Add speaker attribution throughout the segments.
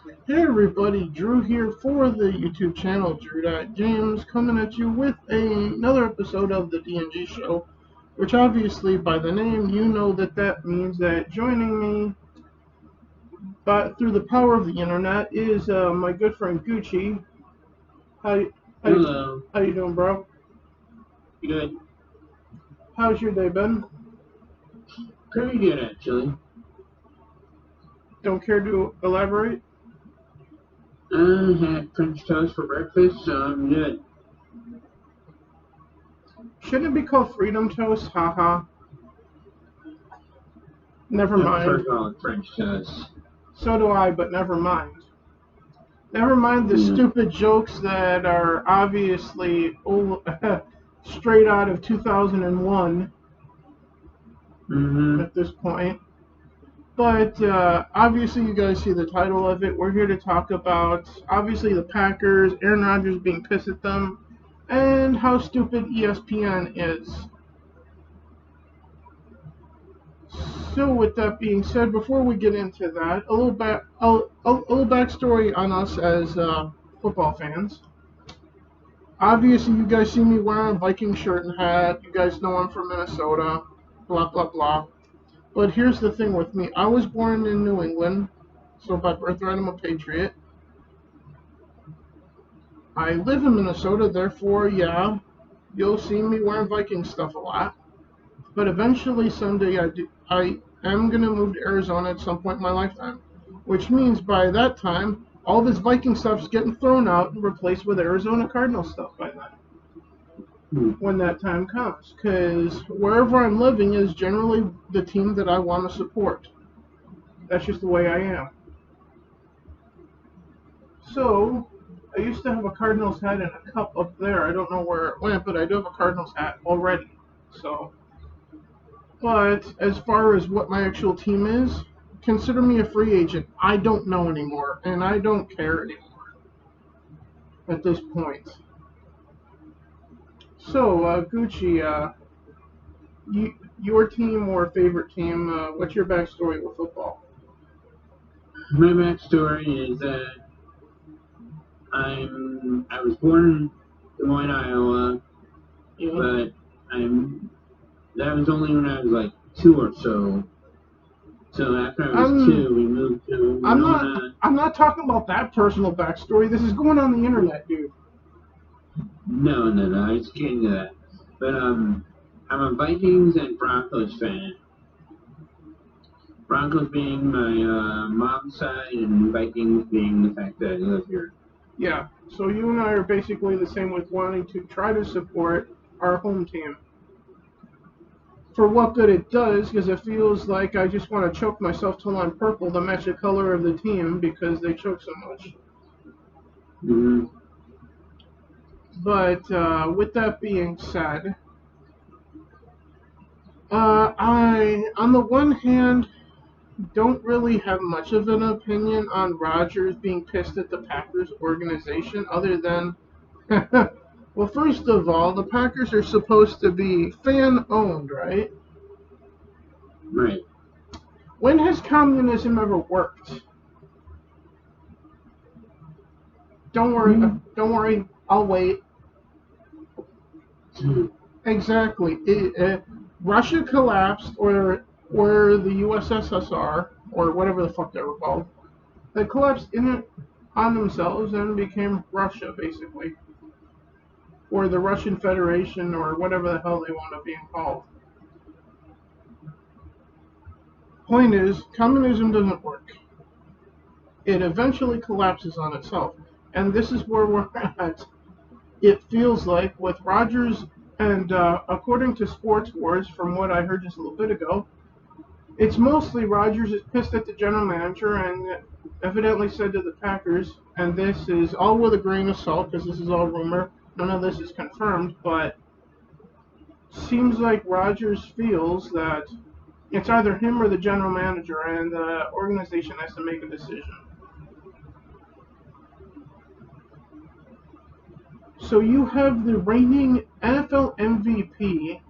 Speaker 1: Hey everybody, Drew here for the YouTube channel Drew.James, coming at you with another episode of the D&G show, which obviously by the name you know that means that joining me but through the power of the internet is my good friend Goochie. How, how,
Speaker 2: Hello.
Speaker 1: how you doing, bro?
Speaker 2: Good.
Speaker 1: How's your day been?
Speaker 2: Pretty good, actually.
Speaker 1: Don't care to elaborate?
Speaker 2: I had French toast for breakfast, so I'm good.
Speaker 1: Shouldn't it be called Freedom Toast? Haha. Never
Speaker 2: I prefer
Speaker 1: mind.
Speaker 2: calling French toast.
Speaker 1: So do I, but never mind. Never mind the
Speaker 2: Yeah.
Speaker 1: stupid jokes that are obviously straight out of 2001
Speaker 2: Mm-hmm.
Speaker 1: at this point. But obviously, you guys see the title of it. We're here to talk about, obviously, the Packers, Aaron Rodgers being pissed at them, and how stupid ESPN is. So, with that being said, before we get into that, a little backstory on us as football fans. Obviously, you guys see me wearing a Viking shirt and hat. You guys know I'm from Minnesota. Blah, blah, blah. But here's the thing with me. I was born in New England, so by birthright I'm a patriot. I live in Minnesota, therefore, yeah, you'll see me wearing Viking stuff a lot. But eventually, someday, I am going to move to Arizona at some point in my lifetime. Which means by that time, all this Viking stuff's getting thrown out and replaced with Arizona Cardinal stuff by then. When that time comes, because wherever I'm living is generally the team that I want to support. That's just the way I am. So, I used to have a Cardinals hat and a cup up there. I don't know where it went, but I do have a Cardinals hat already. So, but as far as what my actual team is, consider me a free agent. I don't know anymore, and I don't care anymore at this point. So, Gucci, your team or favorite team, what's your backstory with football?
Speaker 2: My backstory is that I was born in Des Moines, Iowa,
Speaker 1: Yeah.
Speaker 2: but that was only when I was like 2 or so. So after I was 2, we moved to Winona.
Speaker 1: I'm not talking about that personal backstory. This is going on the internet, dude.
Speaker 2: No, I was getting to that. But I'm a Vikings and Broncos fan. Broncos being my mom's side, and Vikings being the fact that I live here.
Speaker 1: Yeah. So you and I are basically the same with wanting to try to support our home team. For what good it does, because it feels like I just want to choke myself till I'm purple to match the color of the team because they choke so much.
Speaker 2: Mm-hmm.
Speaker 1: But with that being said, on the one hand, don't really have much of an opinion on Rodgers being pissed at the Packers organization, other than, well, first of all, the Packers are supposed to be fan owned, right?
Speaker 2: Right.
Speaker 1: When has communism ever worked? Don't worry, I'll wait. Exactly. Russia collapsed, or the USSR, or whatever the fuck they were called. They collapsed on themselves and became Russia, basically. Or the Russian Federation, or whatever the hell they wound up being called. Point is, communism doesn't work. It eventually collapses on itself. And this is where we're at. It feels like with Rodgers, and according to Sports Wars, from what I heard just a little bit ago, it's mostly Rodgers is pissed at the general manager and evidently said to the Packers, and this is all with a grain of salt because this is all rumor, none of this is confirmed, but seems like Rodgers feels that it's either him or the general manager, and the organization has to make a decision. So you have the reigning NFL MVP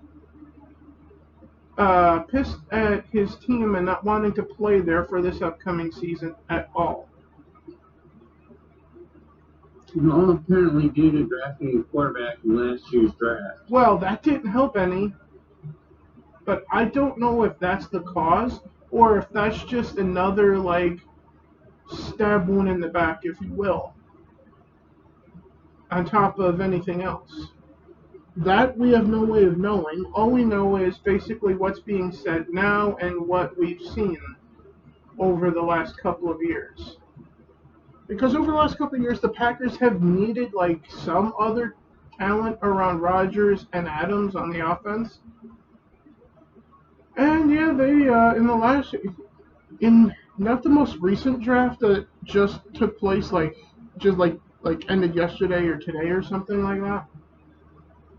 Speaker 1: pissed at his team and not wanting to play there for this upcoming season at all.
Speaker 2: all apparently due to drafting a quarterback in last year's draft.
Speaker 1: Well, that didn't help any, but I don't know if that's the cause or if that's just another, like, stab wound in the back, if you will, on top of anything else. That we have no way of knowing. All we know is basically what's being said now and what we've seen over the last couple of years. Because over the last couple of years, the Packers have needed like some other talent around Rodgers and Adams on the offense. And yeah, they in not the most recent draft that just took place like ended yesterday or today or something like that.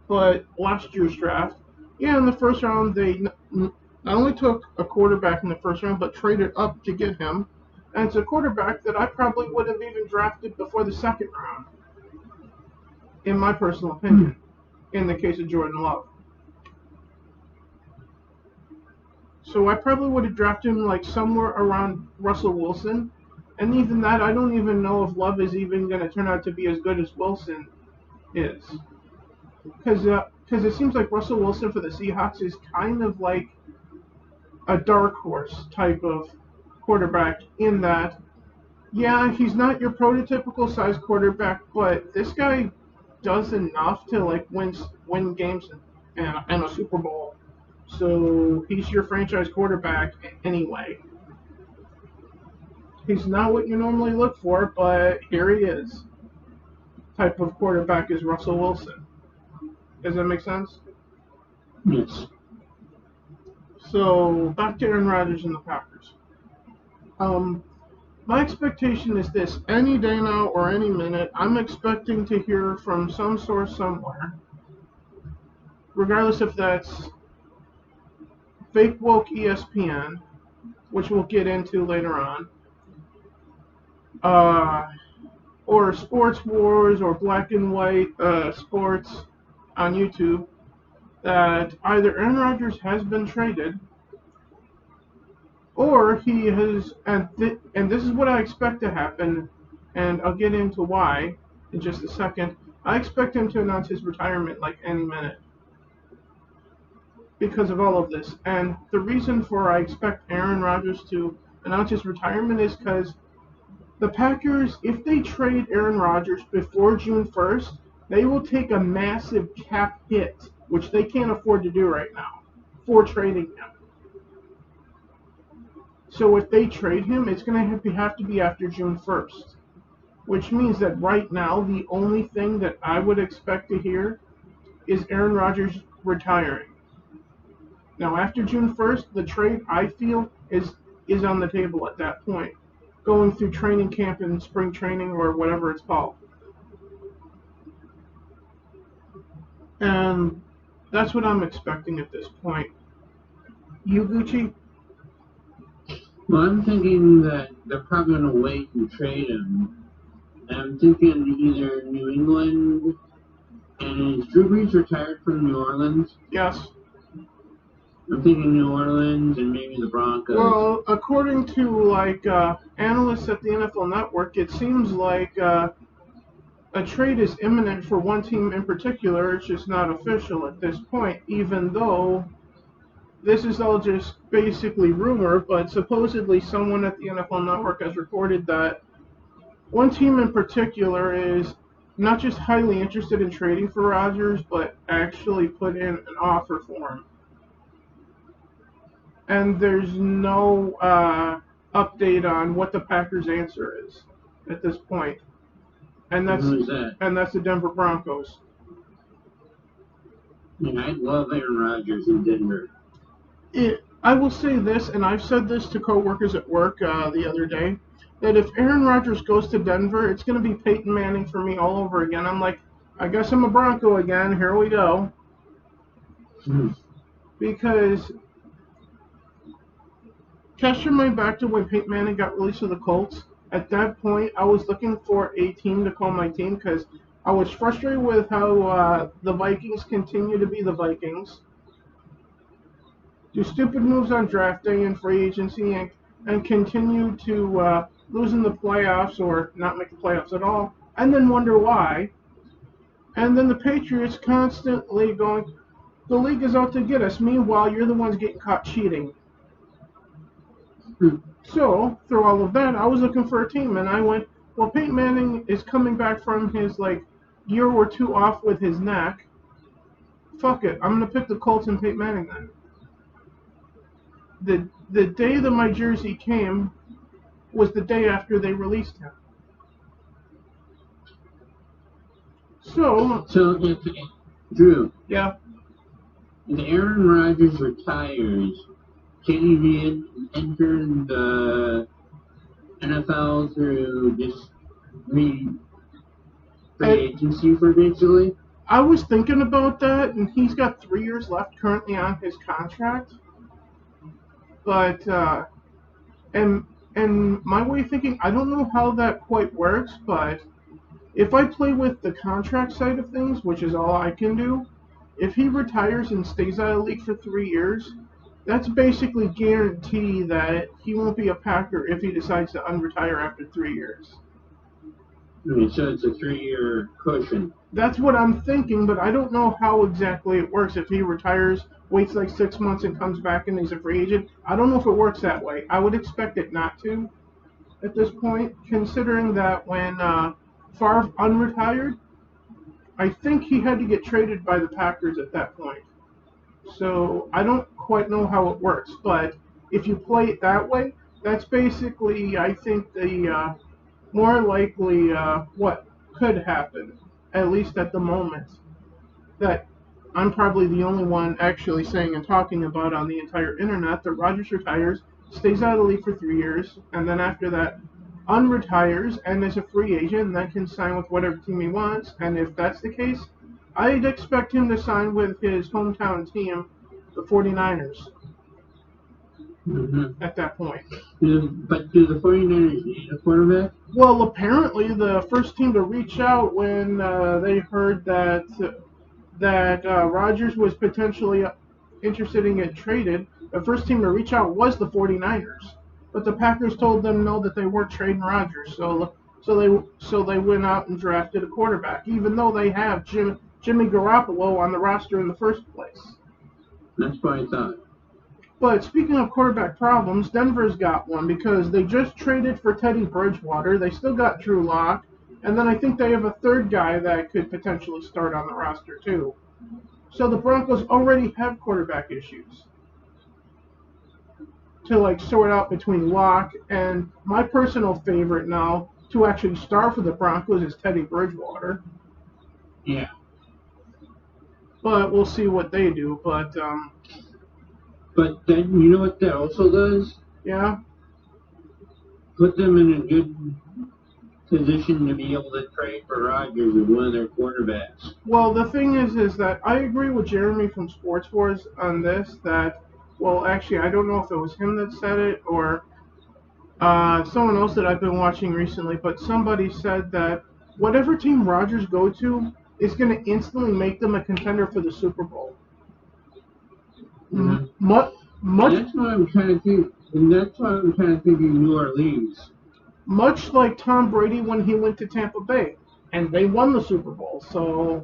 Speaker 1: But last year's draft, yeah, in the first round they not only took a quarterback in the first round, but traded up to get him. And it's a quarterback that I probably would have even drafted before the second round, in my personal opinion, in the case of Jordan Love. So I probably would have drafted him like somewhere around Russell Wilson. And even that, I don't even know if Love is even going to turn out to be as good as Wilson is. Because it seems like Russell Wilson for the Seahawks is kind of like a dark horse type of quarterback in that, yeah, he's not your prototypical size quarterback, but this guy does enough to like win games and a Super Bowl. So he's your franchise quarterback anyway. He's not what you normally look for, but here he is. Type of quarterback is Russell Wilson. Does that make sense?
Speaker 2: Yes.
Speaker 1: So back to Aaron Rodgers and the Packers. My expectation is this: any day now or any minute, I'm expecting to hear from some source somewhere, regardless if that's fake woke ESPN, which we'll get into later on, or Sports Wars or Black and White Sports on YouTube, that either Aaron Rodgers has been traded, or he has, and this is what I expect to happen, and I'll get into why in just a second. I expect him to announce his retirement like any minute because of all of this. And the reason for I expect Aaron Rodgers to announce his retirement is because the Packers, if they trade Aaron Rodgers before June 1st, they will take a massive cap hit, which they can't afford to do right now, for trading him. So if they trade him, it's going to have to be after June 1st, which means that right now the only thing that I would expect to hear is Aaron Rodgers retiring. Now after June 1st, the trade, I feel, is on the table at that point, going through training camp and spring training or whatever it's called. And that's what I'm expecting at this point. You, Goochie?
Speaker 2: Well, I'm thinking that they're probably going to wait and trade him. I'm thinking either New England, and is Drew Brees retired from New Orleans?
Speaker 1: Yes.
Speaker 2: I'm thinking New Orleans and maybe the Broncos.
Speaker 1: Well, according to like analysts at the NFL Network, it seems like a trade is imminent for one team in particular. It's just not official at this point, even though this is all just basically rumor, but supposedly someone at the NFL Network has reported that one team in particular is not just highly interested in trading for Rodgers, but actually put in an offer for him. And there's no update on what the Packers' answer is at this point. And that's
Speaker 2: Who's that?
Speaker 1: And that's the Denver Broncos.
Speaker 2: Yeah, I love Aaron Rodgers in Denver.
Speaker 1: I will say this, and I've said this to coworkers at work the other day, that if Aaron Rodgers goes to Denver, it's going to be Peyton Manning for me all over again. I'm like, I guess I'm a Bronco again. Here we go. Because cast your mind back to when Peyton Manning got released to the Colts. At that point, I was looking for a team to call my team because I was frustrated with how the Vikings continue to be the Vikings. Do stupid moves on draft day and free agency and continue to lose in the playoffs or not make the playoffs at all. and then wonder why. And then the Patriots constantly going, the league is out to get us. Meanwhile, you're the ones getting caught cheating. So, through all of that, I was looking for a team, and I went, well, Peyton Manning is coming back from his, year or two off with his neck. Fuck it, I'm going to pick the Colts and Peyton Manning then. The day that my jersey came was the day after they released him. So
Speaker 2: if Drew,
Speaker 1: yeah,
Speaker 2: if Aaron Rodgers retires, can he re-enter the NFL through just free agency eventually?
Speaker 1: I was thinking about that, and he's got 3 years left currently on his contract. But and my way of thinking, I don't know how that quite works, but if I play with the contract side of things, which is all I can do, if he retires and stays out of the league for 3 years, that's basically guarantee that he won't be a Packer if he decides to unretire after 3 years.
Speaker 2: So it's a 3-year cushion.
Speaker 1: That's what I'm thinking, but I don't know how exactly it works. If he retires, waits 6 months, and comes back and he's a free agent, I don't know if it works that way. I would expect it not to at this point, considering that when Favre unretired, I think he had to get traded by the Packers at that point. So I don't quite know how it works, but if you play it that way, that's basically, I think, the more likely what could happen, at least at the moment, that I'm probably the only one actually saying and talking about on the entire internet, that Rodgers retires, stays out of the league for 3 years, and then after that unretires and is a free agent and then can sign with whatever team he wants. And if that's the case, I'd expect him to sign with his hometown team, the 49ers, at that point.
Speaker 2: But do the 49ers need a quarterback?
Speaker 1: Well, apparently the first team to reach out when they heard that Rodgers was potentially interested in getting traded, the first team to reach out was the 49ers. But the Packers told them no, that they weren't trading Rodgers. So they went out and drafted a quarterback, even though they have Jimmy Garoppolo on the roster in the first place.
Speaker 2: That's what I thought.
Speaker 1: But speaking of quarterback problems, Denver's got one because they just traded for Teddy Bridgewater. They still got Drew Lock. And then I think they have a third guy that could potentially start on the roster too. So the Broncos already have quarterback issues to sort out between Lock and my personal favorite now to actually start for the Broncos is Teddy Bridgewater.
Speaker 2: Yeah.
Speaker 1: But we'll see what they do. But
Speaker 2: then you know what that also does?
Speaker 1: Yeah.
Speaker 2: Put them in a good position to be able to trade for Rodgers as one of their quarterbacks.
Speaker 1: Well, the thing is that I agree with Jeremy from Sports Wars on this, that, well, actually, I don't know if it was him that said it or someone else that I've been watching recently, but somebody said that whatever team Rodgers go to is going to instantly make them a contender for the Super Bowl.
Speaker 2: Mm-hmm. That's why I'm kind of thinking New Orleans.
Speaker 1: Much like Tom Brady when he went to Tampa Bay, and they won the Super Bowl. So,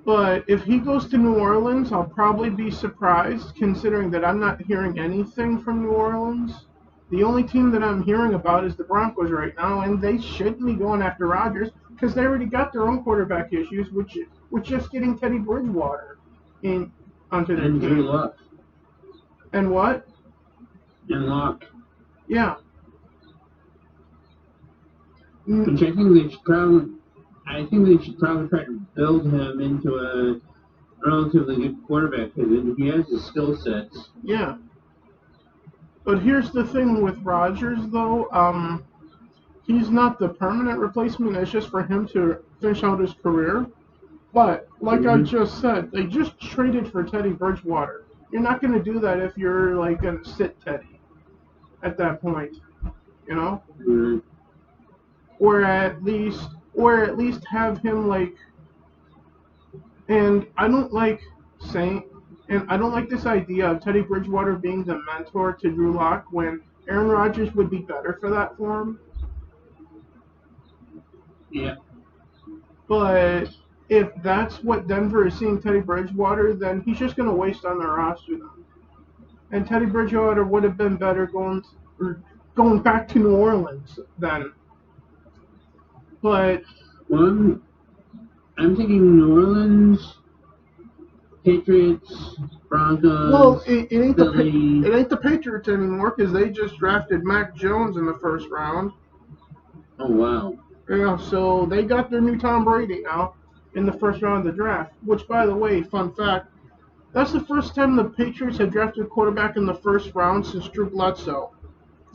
Speaker 1: but if he goes to New Orleans, I'll probably be surprised, considering that I'm not hearing anything from New Orleans. The only team that I'm hearing about is the Broncos right now, and they shouldn't be going after Rodgers because they already got their own quarterback issues, which with just getting Teddy Bridgewater onto their team.
Speaker 2: Drew Lock.
Speaker 1: And what?
Speaker 2: And Lock.
Speaker 1: Yeah.
Speaker 2: Which I think they should probably try to build him into a relatively good quarterback because he has the skill sets.
Speaker 1: Yeah. But here's the thing with Rodgers, though. He's not the permanent replacement. It's just for him to finish out his career. But, like I just said, they just traded for Teddy Bridgewater. You're not going to do that if you're, going to sit Teddy at that point, you know?
Speaker 2: Mm-hmm.
Speaker 1: Or at least have him, and I don't like this idea of Teddy Bridgewater being the mentor to Drew Lock when Aaron Rodgers would be better for that for him.
Speaker 2: Yeah.
Speaker 1: But if that's what Denver is seeing Teddy Bridgewater, then he's just going to waste on their roster then. And Teddy Bridgewater would have been better going back to New Orleans then. But
Speaker 2: Well, I'm thinking New Orleans, Patriots, Broncos,
Speaker 1: well, it ain't
Speaker 2: Philly.
Speaker 1: it ain't the Patriots anymore because they just drafted Mac Jones in the first round.
Speaker 2: Oh, wow.
Speaker 1: Yeah, so they got their new Tom Brady now in the first round of the draft. Which, by the way, fun fact, that's the first time the Patriots had drafted a quarterback in the first round since Drew Bledsoe.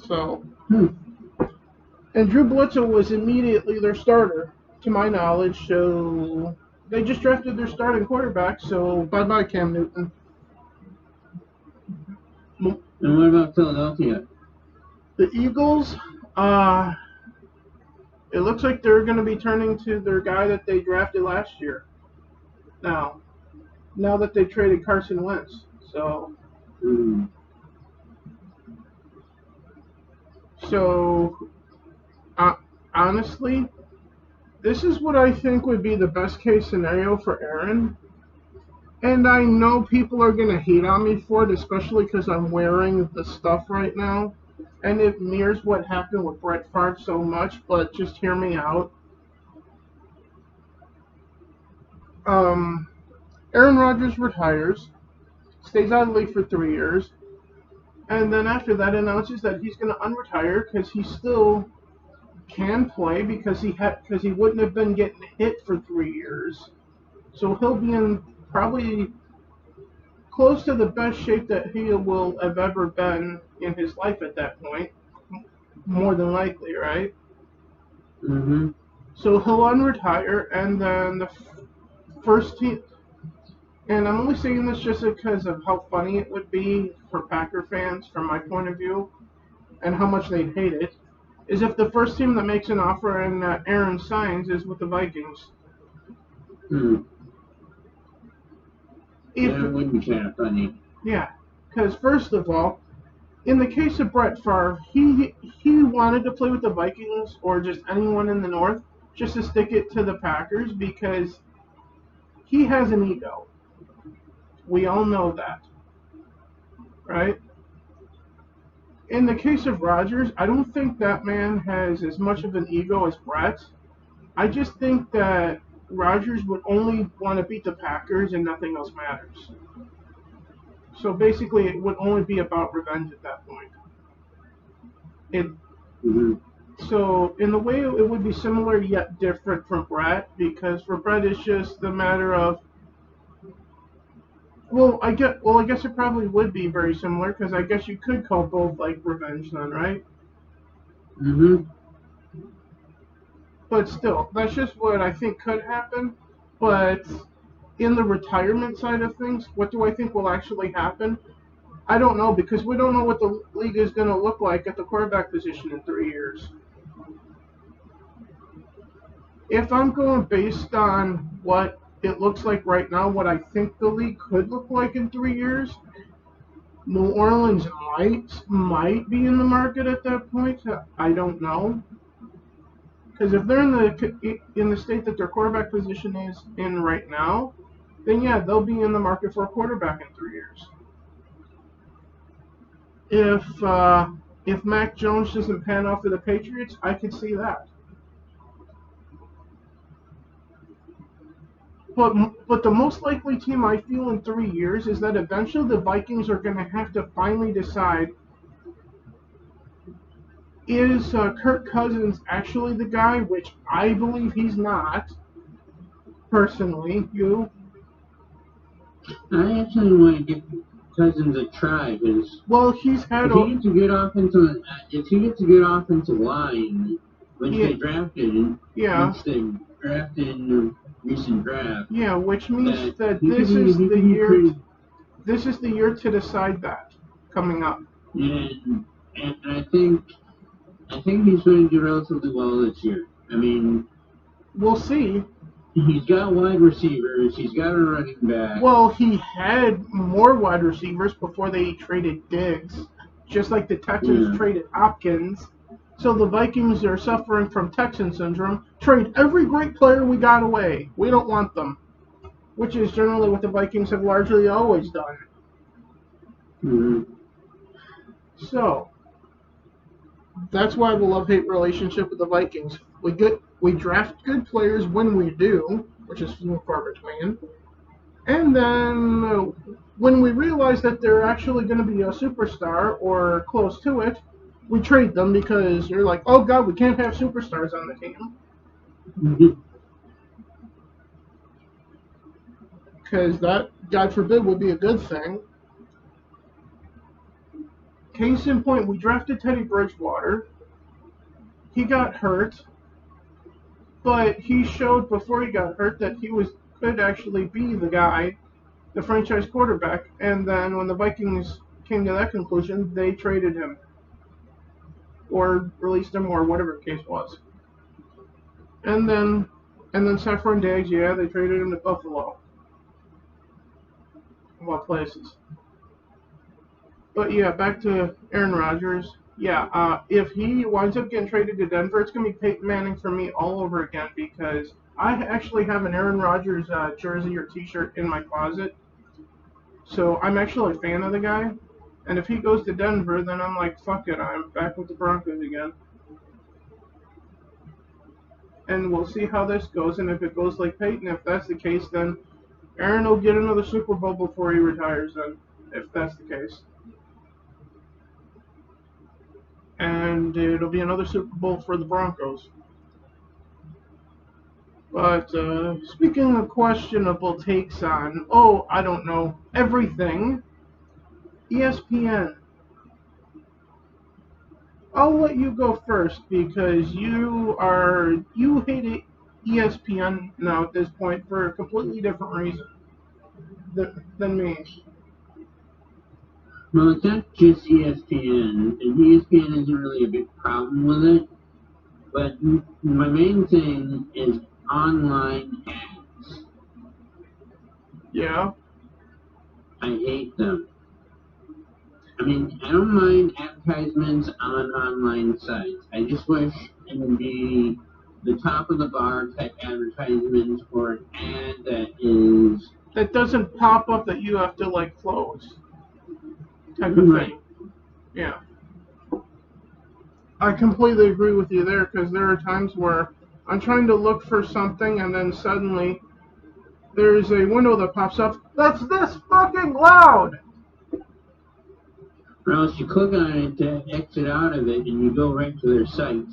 Speaker 1: So, and Drew Bledsoe was immediately their starter, to my knowledge. So they just drafted their starting quarterback. So bye bye Cam Newton.
Speaker 2: And what about Philadelphia?
Speaker 1: The Eagles, it looks like they're going to be turning to their guy that they drafted last year. Now that they traded Carson Wentz. So, so honestly, this is what I think would be the best case scenario for Aaron. And I know people are going to hate on me for it, especially because I'm wearing the stuff right now. And it mirrors what happened with Brett Favre so much, but just hear me out. Aaron Rodgers retires, stays out of the league for 3 years, and then after that announces that he's going to unretire because he still can play because he wouldn't have been getting hit for 3 years. So he'll be in probably close to the best shape that he will have ever been in his life at that point. More than likely, right?
Speaker 2: Mm-hmm.
Speaker 1: So he'll unretire, and then the first team. And I'm only saying this just because of how funny it would be for Packer fans, from my point of view, and how much they'd hate it. Is if the first team that makes an offer and Aaron signs is with the Vikings.
Speaker 2: That would be kind of funny.
Speaker 1: Yeah, because first of all, in the case of Brett Favre, he wanted to play with the Vikings or just anyone in the North just to stick it to the Packers because he has an ego. We all know that, right? In the case of Rodgers, I don't think that man has as much of an ego as Brett. I just think that Rodgers would only want to beat the Packers and nothing else matters. So basically, it would only be about revenge at that point. So in the way, it would be similar yet different from Brett, because for Brett, it's just the matter of. I guess it probably would be very similar because I guess you could call both like revenge then, right? But still, that's just what I think could happen. But in the retirement side of things, what do I think will actually happen? I don't know because we don't know what the league is going to look like at the quarterback position in 3 years. If I'm going based on what it looks like right now, what I think the league could look like in 3 years, New Orleans might be in the market at that point. I don't know. Because if they're in the state that their quarterback position is in right now, then yeah, they'll be in the market for a quarterback in 3 years. If Mac Jones doesn't pan off for the Patriots, I could see that. But the most likely team I feel in 3 years is that eventually the Vikings are going to have to finally decide, is Kirk Cousins actually the guy, which I believe he's not, personally. You?
Speaker 2: I actually want to give Cousins a try because
Speaker 1: Well, he's had
Speaker 2: if he gets a good offensive line, which they drafted in the recent draft.
Speaker 1: Yeah, which means that this is the year. This is the year to decide that coming up.
Speaker 2: And I think he's going to do relatively well this year. I mean,
Speaker 1: we'll see.
Speaker 2: He's got wide receivers. He's got a running back.
Speaker 1: Well, he had more wide receivers before they traded Diggs, just like the Texans traded Hopkins. So the Vikings are suffering from Texan syndrome. Trade every great player we got away. We don't want them. Which is generally what the Vikings have largely always done.
Speaker 2: Mm-hmm.
Speaker 1: So, that's why I have a love-hate relationship with the Vikings. We draft good players when we do, which is few and far between. And then when we realize that they're actually going to be a superstar or close to it, we trade them because you're like, oh god, we can't have superstars on the team.
Speaker 2: Mm-hmm.
Speaker 1: Because that, God forbid, would be a good thing. Case in point, we drafted Teddy Bridgewater. He got hurt, but he showed before he got hurt that he could actually be the guy, the franchise quarterback. And then when the Vikings came to that conclusion, they traded him or released him or whatever the case was. And then Saffron Diggs, yeah, they traded him to Buffalo. Of all places. But yeah, back to Aaron Rodgers. Yeah, if he winds up getting traded to Denver, it's going to be Peyton Manning for me all over again because I actually have an Aaron Rodgers jersey or t-shirt in my closet. So I'm actually a fan of the guy. And if he goes to Denver, then I'm like, fuck it, I'm back with the Broncos again. And we'll see how this goes. And if it goes like Peyton, if that's the case, then Aaron will get another Super Bowl before he retires then, if that's the case. And it'll be another Super Bowl for the Broncos. But speaking of questionable takes on, I don't know, everything, ESPN. I'll let you go first because you hate ESPN now at this point for a completely different reason than me.
Speaker 2: Well, it's not just ESPN, and ESPN isn't really a big problem with it. But my main thing is online ads.
Speaker 1: Yeah.
Speaker 2: I hate them. I mean, I don't mind advertisements on online sites. I just wish it would be the top of the bar type advertisements or an ad
Speaker 1: that doesn't pop up that you have to like close type of
Speaker 2: right.
Speaker 1: thing. Yeah. I completely agree with you there because there are times where I'm trying to look for something and then suddenly there's a window that pops up that's this fucking loud.
Speaker 2: Or else you click on it to exit out of it and you go right to their site.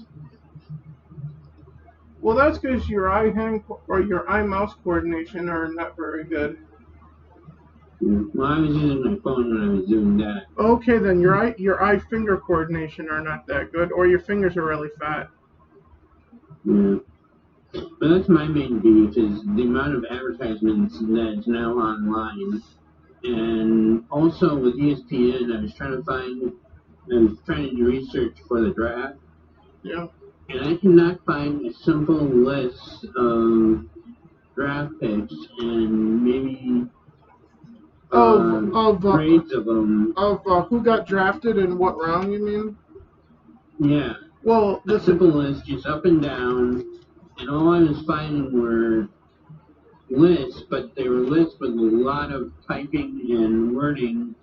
Speaker 1: Well, that's because your eye-hand or your eye-mouse coordination are not very good.
Speaker 2: Well, I was using my phone when I was doing that.
Speaker 1: Okay, then your eye-finger coordination are not that good, or your fingers are really fat.
Speaker 2: Yeah. But that's my main beef is the amount of advertisements that's now online. And also with ESPN, I was trying to do research for the draft.
Speaker 1: Yeah.
Speaker 2: And I cannot find a simple list of draft picks and maybe grades of them.
Speaker 1: Of who got drafted in what round, you mean?
Speaker 2: Yeah.
Speaker 1: Well,
Speaker 2: a simple list, just up and down. And all I was finding were lists, but they were lists with a lot of typing and wording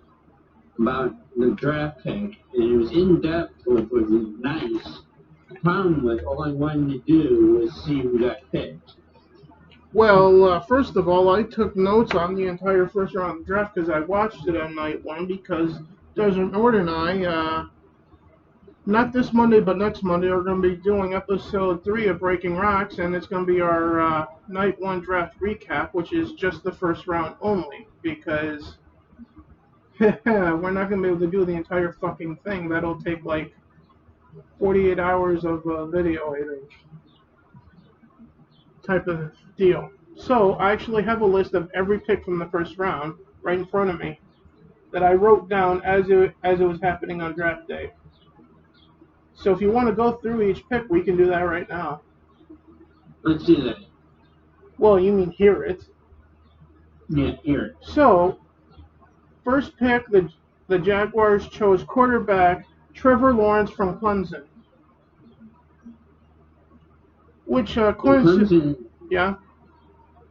Speaker 2: about the draft pick. And it was in depth, which was nice. The problem was all I wanted to do was see who got picked.
Speaker 1: Well, first of all, I took notes on the entire first round of the draft because I watched it on night one because Desert Nord and I, not this Monday but next Monday, are going to be doing episode 3 of Breaking Rocks, and it's going to be our night one draft recap, which is just the first round only because we're not going to be able to do the entire fucking thing. That'll take like 48 hours of video, I think. Type of deal. So I actually have a list of every pick from the first round right in front of me that I wrote down as it was happening on draft day. So if you want to go through each pick, we can do that right now.
Speaker 2: Let's do that.
Speaker 1: Well, you mean hear it?
Speaker 2: Yeah, hear it.
Speaker 1: So first pick, the Jaguars chose quarterback Trevor Lawrence from Clemson. which
Speaker 2: And
Speaker 1: yeah.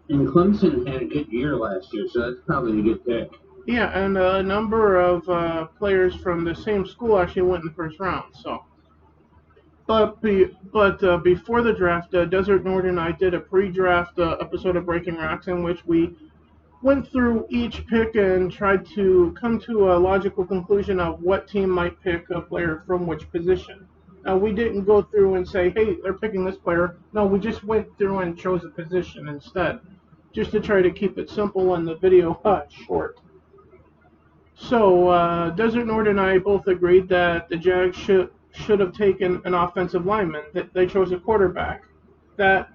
Speaker 2: And Clemson had a good year last year, so that's probably a good pick.
Speaker 1: Yeah, and a number of players from the same school actually went in the first round. So, but before the draft, Desert Norton and I did a pre-draft episode of Breaking Rocks in which we went through each pick and tried to come to a logical conclusion of what team might pick a player from which position. Now, we didn't go through and say, hey, they're picking this player. No, we just went through and chose a position instead, just to try to keep it simple and the video short. So, Desert Norton and I both agreed that the Jags should have taken an offensive lineman. That they chose a quarterback. That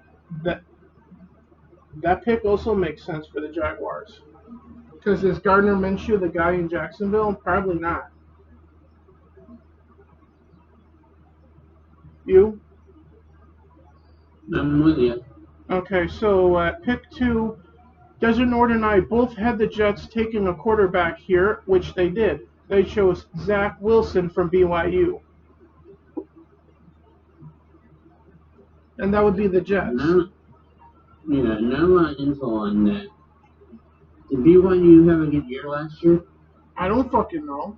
Speaker 1: pick also makes sense for the Jaguars. Because is Gardner Minshew the guy in Jacksonville? Probably not. You?
Speaker 2: I'm with you.
Speaker 1: Okay, so at pick 2, Desert Norton and I both had the Jets taking a quarterback here, which they did. They chose Zach Wilson from BYU. And that would be the Jets.
Speaker 2: Not a lot of info on that. Did BYU have a good year last year?
Speaker 1: I don't fucking know.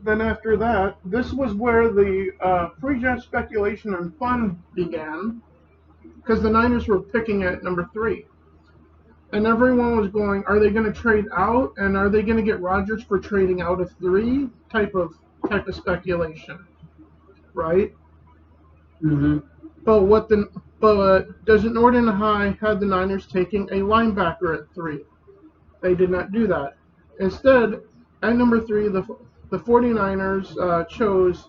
Speaker 1: Then after that, this was where the pre-draft speculation and fun began, because the Niners were picking at number 3. And everyone was going, are they going to trade out? And are they going to get Rodgers for trading out of 3? Type of speculation, right?
Speaker 2: Mm-hmm.
Speaker 1: But Desert Norton High had the Niners taking a linebacker at 3. They did not do that. Instead, at number 3, the 49ers chose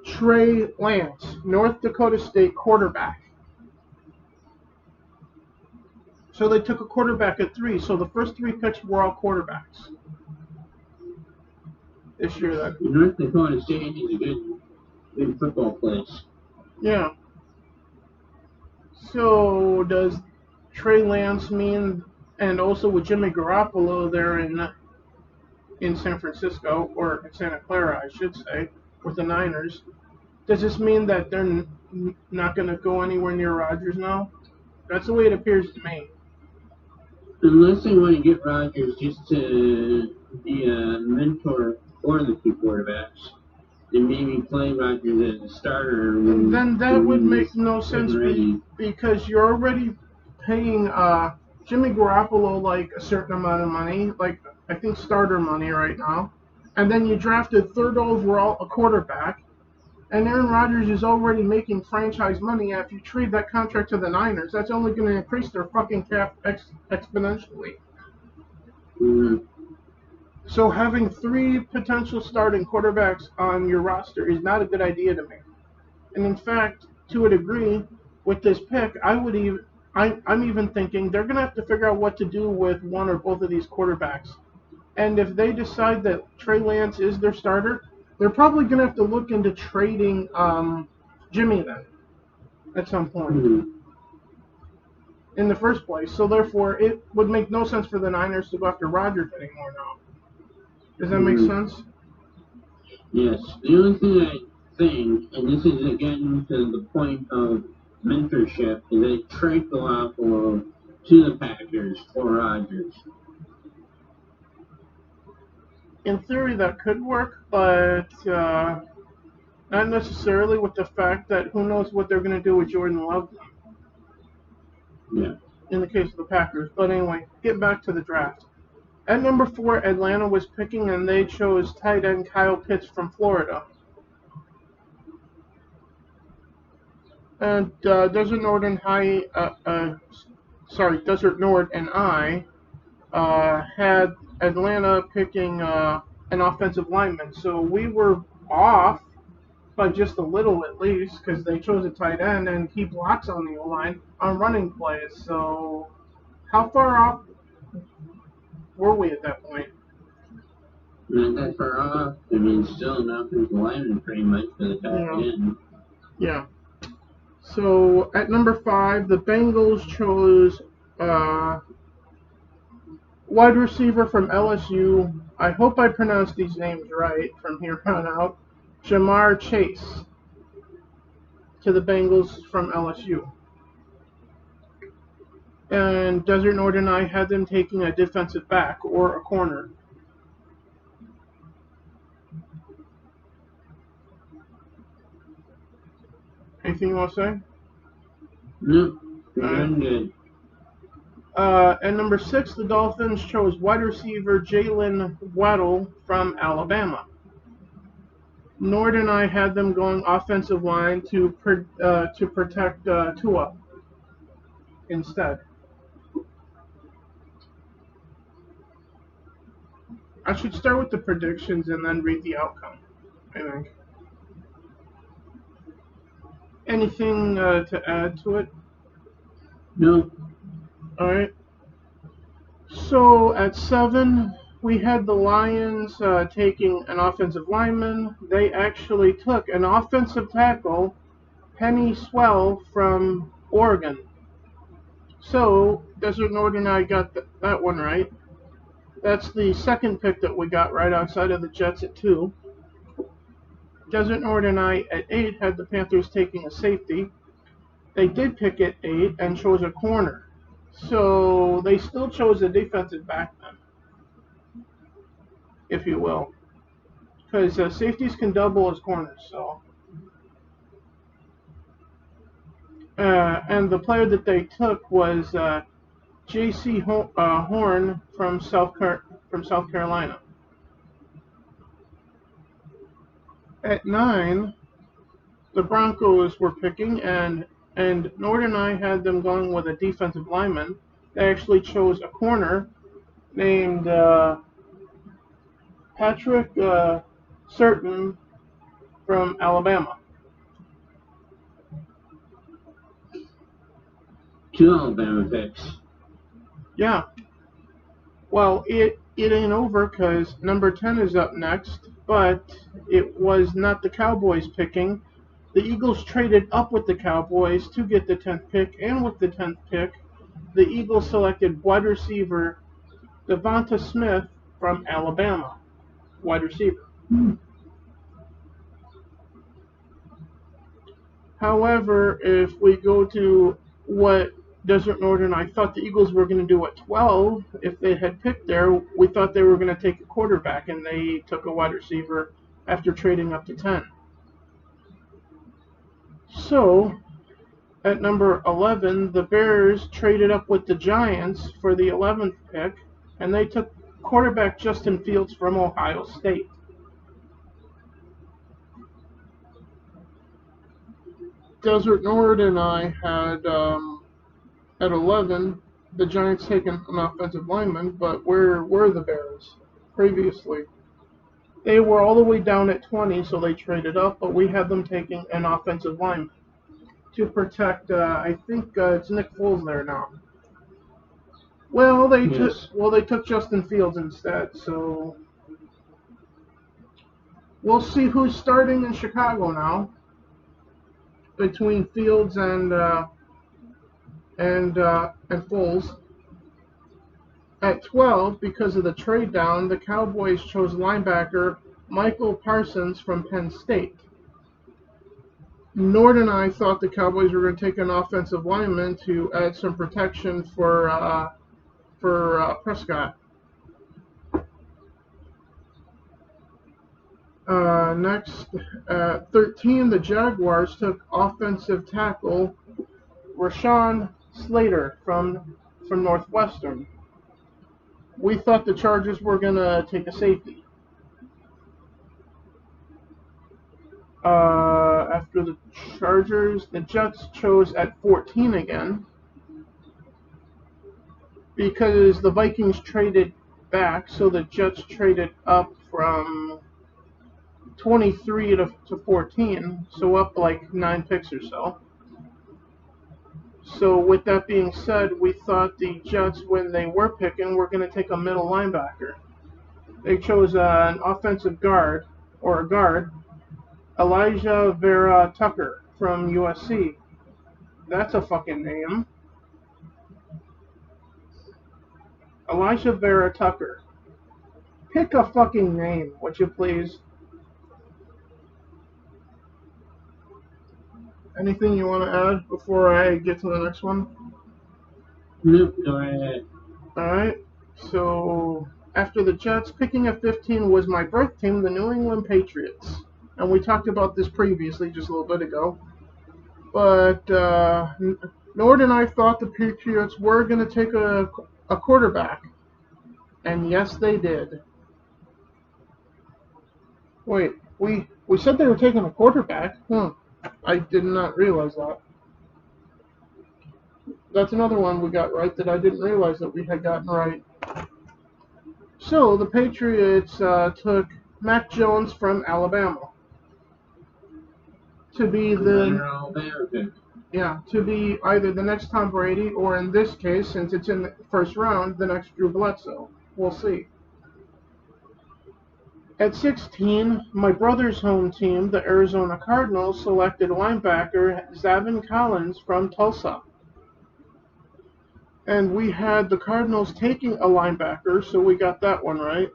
Speaker 1: Trey Lance, North Dakota State quarterback. So they took a quarterback at 3. So the first 3 picks were all quarterbacks this year.
Speaker 2: North Dakota State is a good football place.
Speaker 1: Yeah. So does Trey Lance mean, and also with Jimmy Garoppolo there in San Francisco, or in Santa Clara, I should say, with the Niners, does this mean that they're not going to go anywhere near Rodgers now? That's the way it appears to me.
Speaker 2: Unless they want to get Rodgers just to be a mentor for the 2 quarterbacks, and maybe play Rodgers as a starter.
Speaker 1: Then that would make no sense because you're already paying Jimmy Garoppolo like a certain amount of money, like I think starter money right now, and then you drafted 3rd overall a quarterback, and Aaron Rodgers is already making franchise money. If you trade that contract to the Niners, that's only going to increase their fucking cap exponentially.
Speaker 2: Mm-hmm.
Speaker 1: So having 3 potential starting quarterbacks on your roster is not a good idea to me. And in fact, to a degree, with this pick, I'm even thinking they're going to have to figure out what to do with one or both of these quarterbacks. And if they decide that Trey Lance is their starter, they're probably going to have to look into trading Jimmy then at some point in the first place. So therefore, it would make no sense for the Niners to go after Rodgers anymore now. Does that make sense?
Speaker 2: Yes. The only thing I think, and this is again to the point of mentorship, is they trade Garoppolo to the Packers for Rodgers.
Speaker 1: In theory, that could work, but not necessarily with the fact that who knows what they're going to do with Jordan Love.
Speaker 2: Yeah.
Speaker 1: In the case of the Packers. But anyway, get back to the draft. At number 4, Atlanta was picking, and they chose tight end Kyle Pitts from Florida. And Desert Nord and I had Atlanta picking an offensive lineman. So we were off by just a little at least, because they chose a tight end, and he blocks on the O-line on running plays. So how far off were we at that point?
Speaker 2: Not that far off. I mean, still an offensive lineman pretty much for the tight end.
Speaker 1: Yeah. So at number 5, the Bengals chose wide receiver from LSU. I hope I pronounced these names right from here on out. Jamar Chase to the Bengals from LSU. And Desert Northern I had them taking a defensive back or a corner. Anything you want to say?
Speaker 2: No, you're good.
Speaker 1: And number 6, the Dolphins chose wide receiver Jalen Waddle from Alabama. Nord and I had them going offensive line to protect Tua instead. I should start with the predictions and then read the outcome, I think. Anything to add to it?
Speaker 2: No.
Speaker 1: Alright. So at 7, we had the Lions taking an offensive lineman. They actually took an offensive tackle, Penny Swell from Oregon. So Desert Northern I got that one right. That's the second pick that we got right outside of the Jets at 2. Desert Northern I at 8 had the Panthers taking a safety. They did pick at 8 and chose a corner. So they still chose a defensive back then, if you will. Because safeties can double as corners. So, and the player that they took was J.C. Horn from South Carolina. At 9, the Broncos were picking, and Northern I had them going with a defensive lineman. They actually chose a corner named Patrick Surtain from Alabama.
Speaker 2: 2 Alabama picks.
Speaker 1: Yeah. Well, it ain't over because number 10 is up next, but it was not the Cowboys picking. The Eagles traded up with the Cowboys to get the 10th pick, and with the 10th pick, the Eagles selected wide receiver Devonta Smith from Alabama. Wide receiver. However, if we go to what Desert Northern I thought the Eagles were going to do at 12, if they had picked there, we thought they were going to take a quarterback, and they took a wide receiver after trading up to 10. So, at number 11, the Bears traded up with the Giants for the 11th pick, and they took quarterback Justin Fields from Ohio State. Desert Northern I had at 11, the Giants taking an offensive lineman, but where were the Bears previously? They were all the way down at 20, so they traded up, but we had them taking an offensive lineman to protect, I think it's Nick Foles there now. Well, they took Justin Fields instead, so we'll see who's starting in Chicago now between Fields and Foles. At 12, because of the trade down, the Cowboys chose linebacker Michael Parsons from Penn State. Nord and I thought the Cowboys were going to take an offensive lineman to add some protection for Prescott. Next, at 13, the Jaguars took offensive tackle Rashawn Slater from Northwestern. We thought the Chargers were going to take a safety. After the Chargers, the Jets chose at 14 again because the Vikings traded back, so the Jets traded up from 23 to 14, so up like 9 picks or so. So with that being said, we thought the Jets, when they were picking, were going to take a middle linebacker. They chose an offensive guard, Elijah Vera Tucker from USC. That's a fucking name. Elijah Vera Tucker. Pick a fucking name, would you please? Anything you want to add before I get to the next one?
Speaker 2: Nope, go ahead.
Speaker 1: Alright, so after the Jets, picking at 15 was my birth team, the New England Patriots. And we talked about this previously, just a little bit ago. But Nord and I thought the Patriots were going to take a quarterback. And yes, they did. Wait, we said they were taking a quarterback? I did not realize that. That's another one we got right that I didn't realize that we had gotten right. So the Patriots took Mac Jones from Alabama to be to be either the next Tom Brady or, in this case, since it's in the first round, the next Drew Bledsoe. We'll see. At 16, my brother's home team, the Arizona Cardinals, selected linebacker Zaven Collins from Tulsa. And we had the Cardinals taking a linebacker, so we got that one right.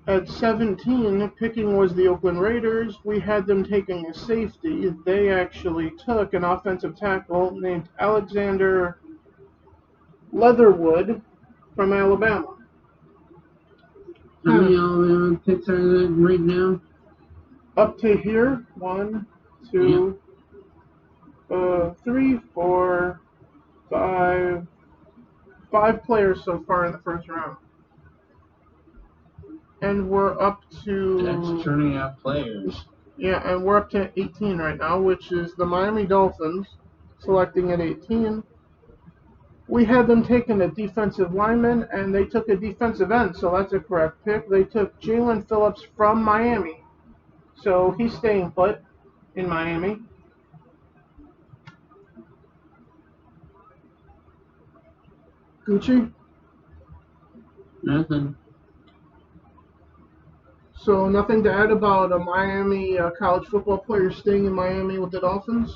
Speaker 1: At 17, picking was the Oakland Raiders. We had them taking a safety. They actually took an offensive tackle named Alexander Leatherwood from Alabama.
Speaker 2: How many Alabama picks are there right now?
Speaker 1: Up to here, 1, 2, 3, 4, 5 players so far in the first round. And we're up to...
Speaker 2: That's turning out players.
Speaker 1: Yeah, and we're up to 18 right now, which is the Miami Dolphins selecting at 18. We had them taking a defensive lineman, and they took a defensive end, so that's a correct pick. They took Jalen Phillips from Miami, so he's staying put in Miami. Goochie?
Speaker 2: Nothing.
Speaker 1: So nothing to add about a Miami college football player staying in Miami with the Dolphins?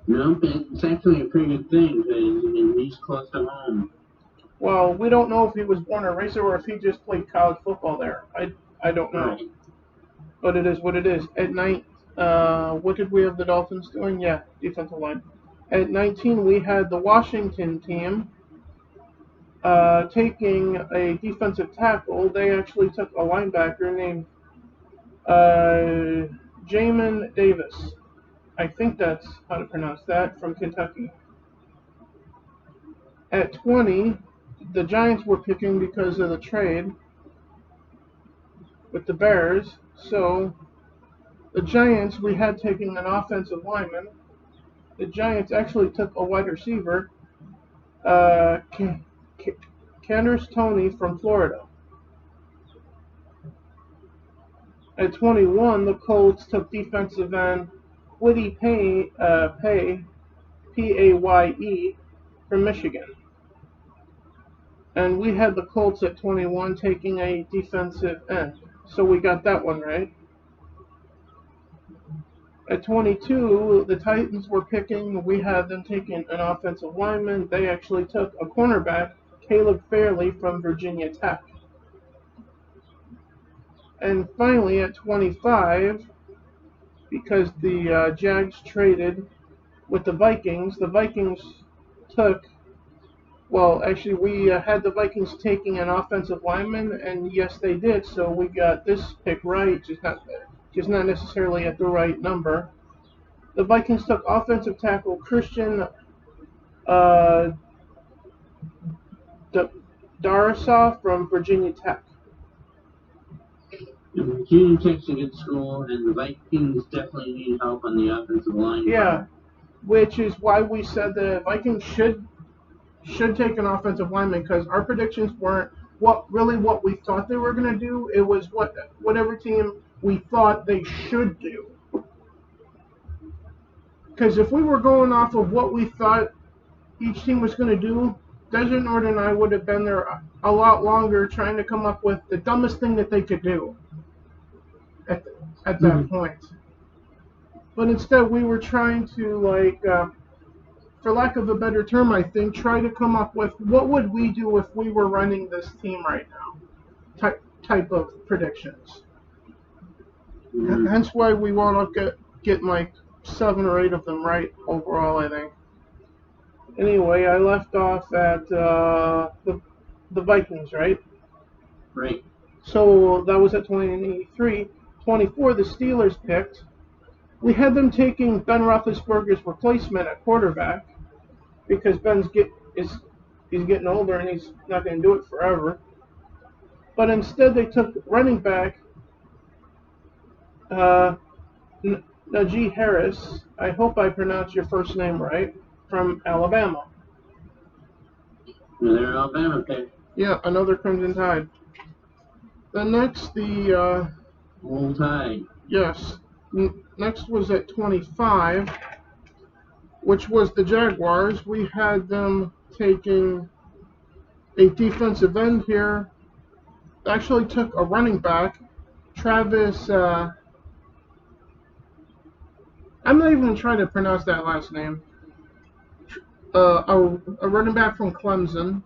Speaker 2: No, it's actually a pretty good thing because he's close to home.
Speaker 1: Well, we don't know if he was born a racer or if he just played college football there. I don't know.
Speaker 2: Right.
Speaker 1: But it is what it is. At night, what did we have the Dolphins doing? Yeah, defensive line. At 19, we had the Washington team taking a defensive tackle. They actually took a linebacker named Jamin Davis. I think that's how to pronounce that, from Kentucky. At 20, the Giants were picking because of the trade with the Bears. So the Giants, we had taking an offensive lineman. The Giants actually took a wide receiver, Kadarius Toney from Florida. At 21, the Colts took defensive end Kwity Paye, Paye, from Michigan. And we had the Colts at 21 taking a defensive end. So we got that one right. At 22, the Titans were picking. We had them taking an offensive lineman. They actually took a cornerback, Caleb Fairley from Virginia Tech. And finally, at 25, because the Jags traded with the Vikings took, well, actually, we had the Vikings taking an offensive lineman, and yes, they did, so we got this pick right, just not necessarily at the right number. The Vikings took offensive tackle Christian Darrisaw from Virginia Tech.
Speaker 2: Virginia Tech's a good school, and the Vikings definitely need help on the offensive line.
Speaker 1: Yeah, which is why we said the Vikings should take an offensive lineman, because our predictions weren't what we thought they were going to do. It was whatever team we thought they should do. Because if we were going off of what we thought each team was going to do, Desert Nord and I would have been there a lot longer trying to come up with the dumbest thing that they could do at that point. But instead, we were trying to, for lack of a better term, I think, try to come up with what would we do if we were running this team right now type of predictions. Hence why we wound up getting like 7 or 8 of them right overall, I think. Anyway, I left off at the Vikings, right?
Speaker 2: Right.
Speaker 1: So that was at 23. 24, the Steelers picked. We had them taking Ben Roethlisberger's replacement at quarterback because he's getting older and he's not going to do it forever. But instead, they took running back Najee Harris. I hope I pronounced your first name right, from Alabama.
Speaker 2: Another Alabama pick.
Speaker 1: Yeah, another Crimson Tide. Then next, the
Speaker 2: Roll Tide.
Speaker 1: yes. Next was at 25, which was the Jaguars. We had them taking a defensive end here. Actually took a running back, Travis. I'm not even trying to pronounce that last name. A running back from Clemson.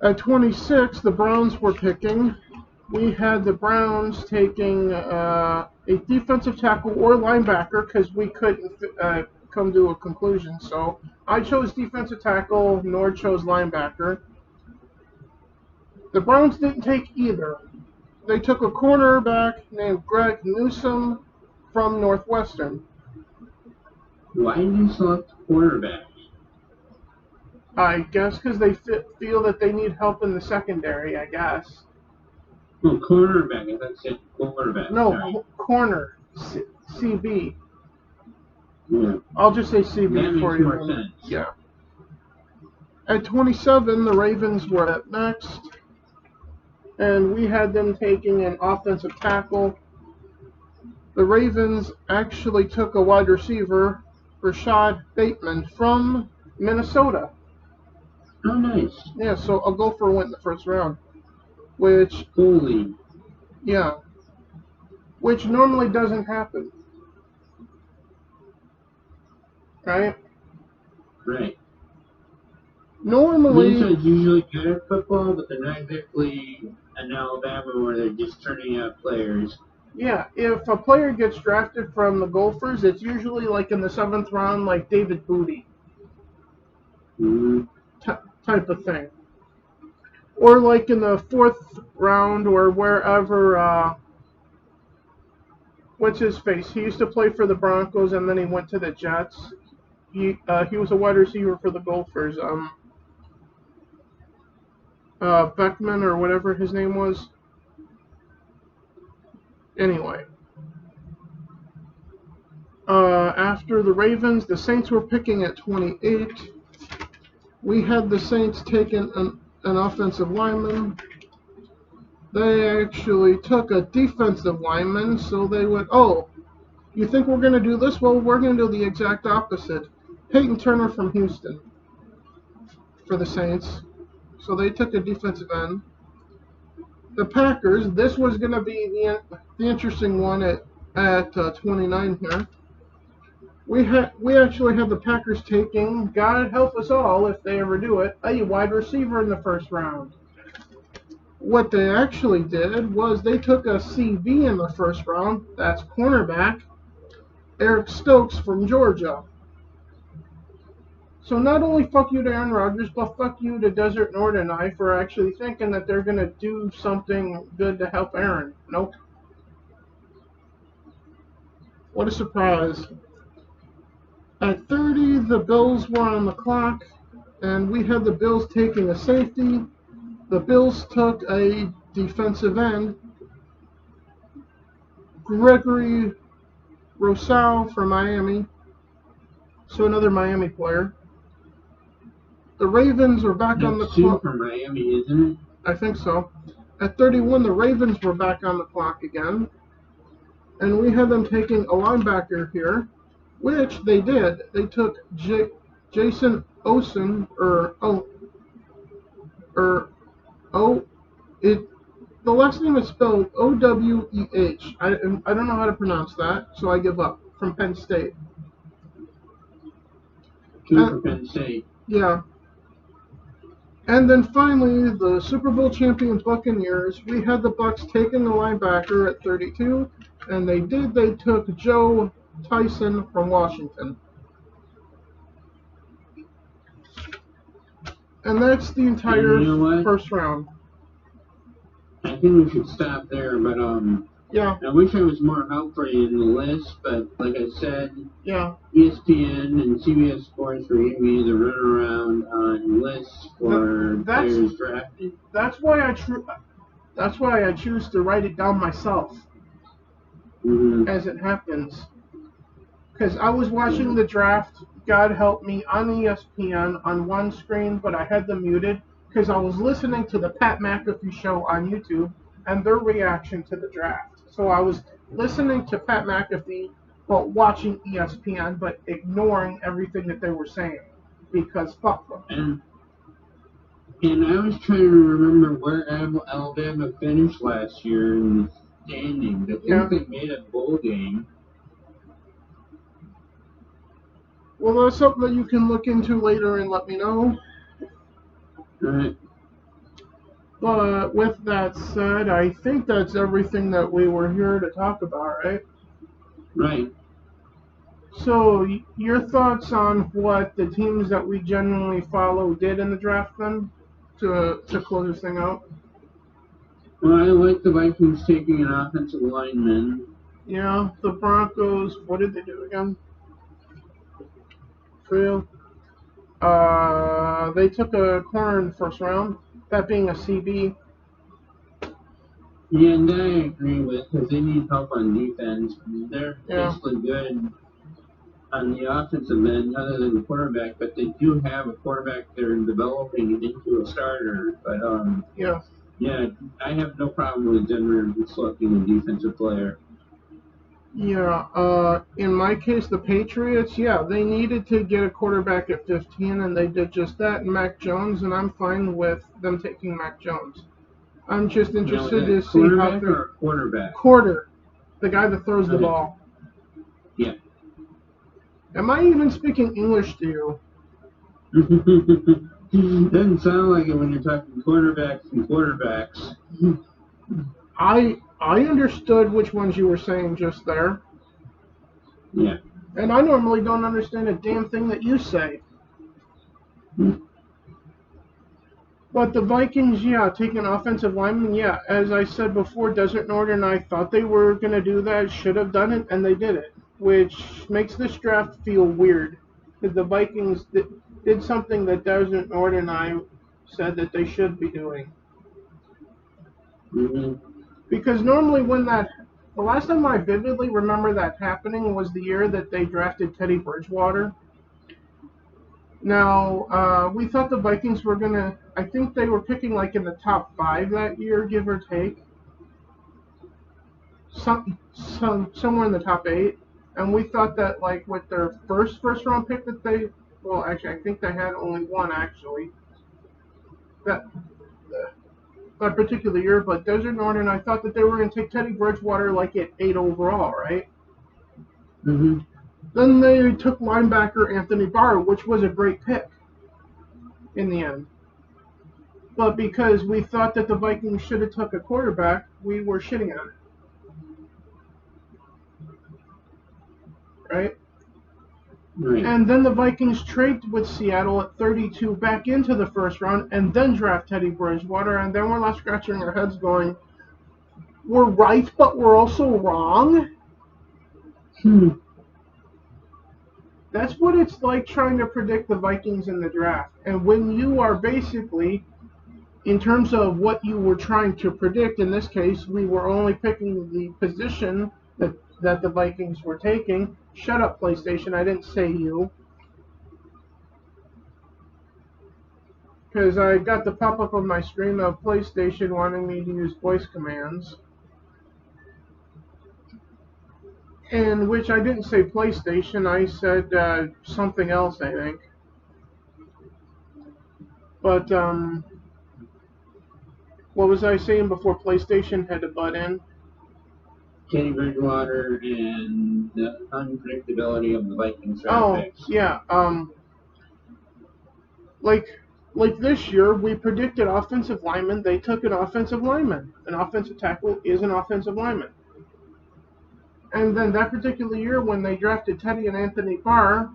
Speaker 1: At 26, the Browns were picking. We had the Browns taking a defensive tackle or linebacker because we couldn't come to a conclusion. So I chose defensive tackle, Nord chose linebacker. The Browns didn't take either. They took a cornerback named Greg Newsome from Northwestern.
Speaker 2: Why did you select quarterback?
Speaker 1: I guess because they feel that they need help in the secondary, I guess.
Speaker 2: No, cornerback. I thought you said quarterback.
Speaker 1: No, corner. CB.
Speaker 2: Yeah.
Speaker 1: I'll just say CB
Speaker 2: that
Speaker 1: for
Speaker 2: makes
Speaker 1: you.
Speaker 2: More sense.
Speaker 1: Yeah. At 27, the Ravens were up next. And we had them taking an offensive tackle. The Ravens actually took a wide receiver, Rashad Bateman, from Minnesota.
Speaker 2: Oh, nice.
Speaker 1: Yeah, so a gopher went in the first round. Which,
Speaker 2: Holy.
Speaker 1: yeah. Which normally doesn't happen. Right?
Speaker 2: Right.
Speaker 1: Normally,
Speaker 2: Minnesota's usually good at football, but they're not exactly an Alabama where they're just turning out players.
Speaker 1: yeah, if a player gets drafted from the Gophers, it's usually like in the 7th round, like David Booty type of thing. Or like in the 4th round or wherever, what's his face? He used to play for the Broncos and then he went to the Jets. He was a wide receiver for the Gophers. Beckman or whatever his name was. Anyway. After the Ravens, the Saints were picking at 28. We had the Saints taking an offensive lineman. They actually took a defensive lineman, so they went, oh, you think we're going to do this? Well, we're going to do the exact opposite. Peyton Turner from Houston for the Saints. So they took a defensive end. The Packers, this was going to be the interesting one at 29 here. We actually have the Packers taking, God help us all if they ever do it, a wide receiver in the first round. What they actually did was they took a CB in the first round, that's cornerback, Eric Stokes from Georgia. So not only fuck you to Aaron Rodgers, but fuck you to Desert Nord and I for actually thinking that they're going to do something good to help Aaron. Nope. What a surprise. At 30, the Bills were on the clock, and we had the Bills taking a safety. The Bills took a defensive end, Gregory Rousseau from Miami, so another Miami player. The Ravens are back on the clock.
Speaker 2: From Miami, isn't it?
Speaker 1: I think so. At 31, the Ravens were back on the clock again, and we had them taking a linebacker here, which they did. They took Jason Osen, the last name is spelled O-W-E-H. I don't know how to pronounce that, so I give up, from Penn State.
Speaker 2: From Penn State.
Speaker 1: Yeah. And then finally, the Super Bowl champion Buccaneers, we had the Bucks taking the linebacker at 32, and they did. They took Joe Tyson from Washington. And that's the entire first round.
Speaker 2: I think we should stop there, but
Speaker 1: yeah.
Speaker 2: I wish I was more helpful in the list, but like I said,
Speaker 1: yeah,
Speaker 2: ESPN and CBS Sports were giving me the runaround on lists for players drafted.
Speaker 1: That's why I choose to write it down myself as it happens. Because I was watching the draft, God help me, on ESPN on one screen, but I had them muted because I was listening to the Pat McAfee show on YouTube and their reaction to the draft. So I was listening to Pat McAfee while watching ESPN, but ignoring everything that they were saying because fuck them.
Speaker 2: And I was trying to remember where Alabama finished last year in the standings. I think they made a bowl game.
Speaker 1: Well, that's something that you can look into later and let me know.
Speaker 2: Right.
Speaker 1: But with that said, I think that's everything that we were here to talk about, right?
Speaker 2: Right.
Speaker 1: So, your thoughts on what the teams that we generally follow did in the draft then, to close this thing out?
Speaker 2: Well, I like the Vikings taking an offensive lineman.
Speaker 1: Yeah, the Broncos, what did they do again? They took a corner in the first round, that being a CB.
Speaker 2: Yeah, and that I agree with, because they need help on defense. They're basically good on the offensive end, other than the quarterback, but they do have a quarterback they're developing into a starter. But yeah, I have no problem with Denver selecting a defensive player.
Speaker 1: Yeah, in my case, the Patriots, they needed to get a quarterback at 15, and they did just that, and Mac Jones, and I'm fine with them taking Mac Jones. I'm just interested to see how
Speaker 2: or quarterback?
Speaker 1: The guy that throws the ball.
Speaker 2: Yeah.
Speaker 1: Am I even speaking English to you?
Speaker 2: Doesn't sound like it when you're talking quarterbacks and quarterbacks.
Speaker 1: I understood which ones you were saying just there.
Speaker 2: Yeah.
Speaker 1: And I normally don't understand a damn thing that you say. But the Vikings, taking offensive lineman, as I said before, Desert Northern, I thought they were going to do that, should have done it, and they did it, which makes this draft feel weird. Because the Vikings did something that Desert Northern and I said that they should be doing.
Speaker 2: Mm-hmm.
Speaker 1: Because normally the last time I vividly remember that happening was the year that they drafted Teddy Bridgewater. Now, we thought the Vikings were going to, I think they were picking like in the top 5 that year, give or take. Somewhere in the top 8. And we thought that like with their first round pick that actually I think they had only one actually. That particular year, but Desert Northern, I thought that they were going to take Teddy Bridgewater like at 8 overall, right?
Speaker 2: Mm-hmm.
Speaker 1: Then they took linebacker Anthony Barr, which was a great pick in the end. But because we thought that the Vikings should have took a quarterback, we were shitting on it. Right?
Speaker 2: Right.
Speaker 1: And then the Vikings trade with Seattle at 32 back into the first round and then draft Teddy Bridgewater, and then we're left scratching our heads going, we're right, but we're also wrong? That's what it's like trying to predict the Vikings in the draft. And when you are basically, in terms of what you were trying to predict, in this case, we were only picking the position that the Vikings were taking. Shut up, PlayStation, I didn't say you. Because I got the pop-up on my screen of PlayStation wanting me to use voice commands. In which I didn't say PlayStation, I said something else, I think. But, what was I saying before PlayStation had to butt in?
Speaker 2: Teddy Bridgewater and the unpredictability of the Vikings draft picks.
Speaker 1: Yeah, like, Like this year, we predicted offensive linemen. They took an offensive lineman. An offensive tackle is an offensive lineman. And then that particular year, when they drafted Teddy and Anthony Barr,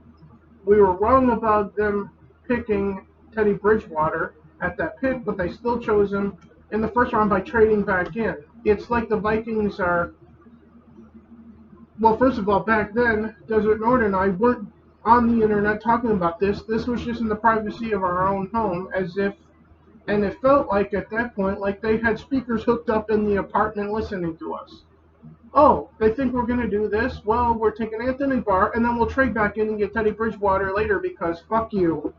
Speaker 1: we were wrong about them picking Teddy Bridgewater at that pick, but they still chose him in the first round by trading back in. It's like the Vikings are. Well, first of all, back then, Desert Norton and I weren't on the internet talking about this. This was just in the privacy of our own home, and it felt like at that point, like they had speakers hooked up in the apartment listening to us. Oh, they think we're going to do this? Well, we're taking Anthony Barr, and then we'll trade back in and get Teddy Bridgewater later because fuck you.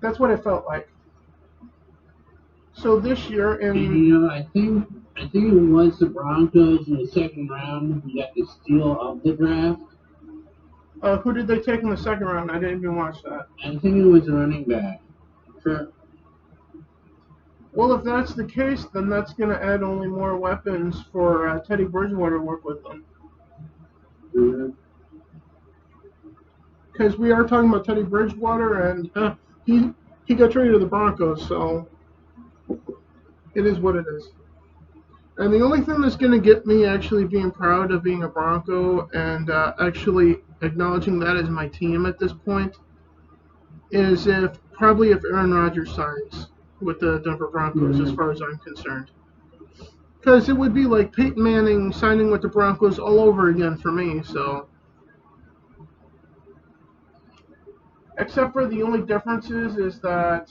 Speaker 1: That's what it felt like. So this year,
Speaker 2: I think it was the Broncos in the second round who got the steal of the draft.
Speaker 1: Who did they take in the second round? I didn't even watch that.
Speaker 2: I think it was a running back. Sure.
Speaker 1: Well, if that's the case, then that's going to add only more weapons for Teddy Bridgewater to work with them. Because we are talking about Teddy Bridgewater, and he got traded to the Broncos, so it is what it is. And the only thing that's going to get me actually being proud of being a Bronco and actually acknowledging that as my team at this point is if Aaron Rodgers signs with the Denver Broncos, as far as I'm concerned. Because it would be like Peyton Manning signing with the Broncos all over again for me, so. Except for the only difference is that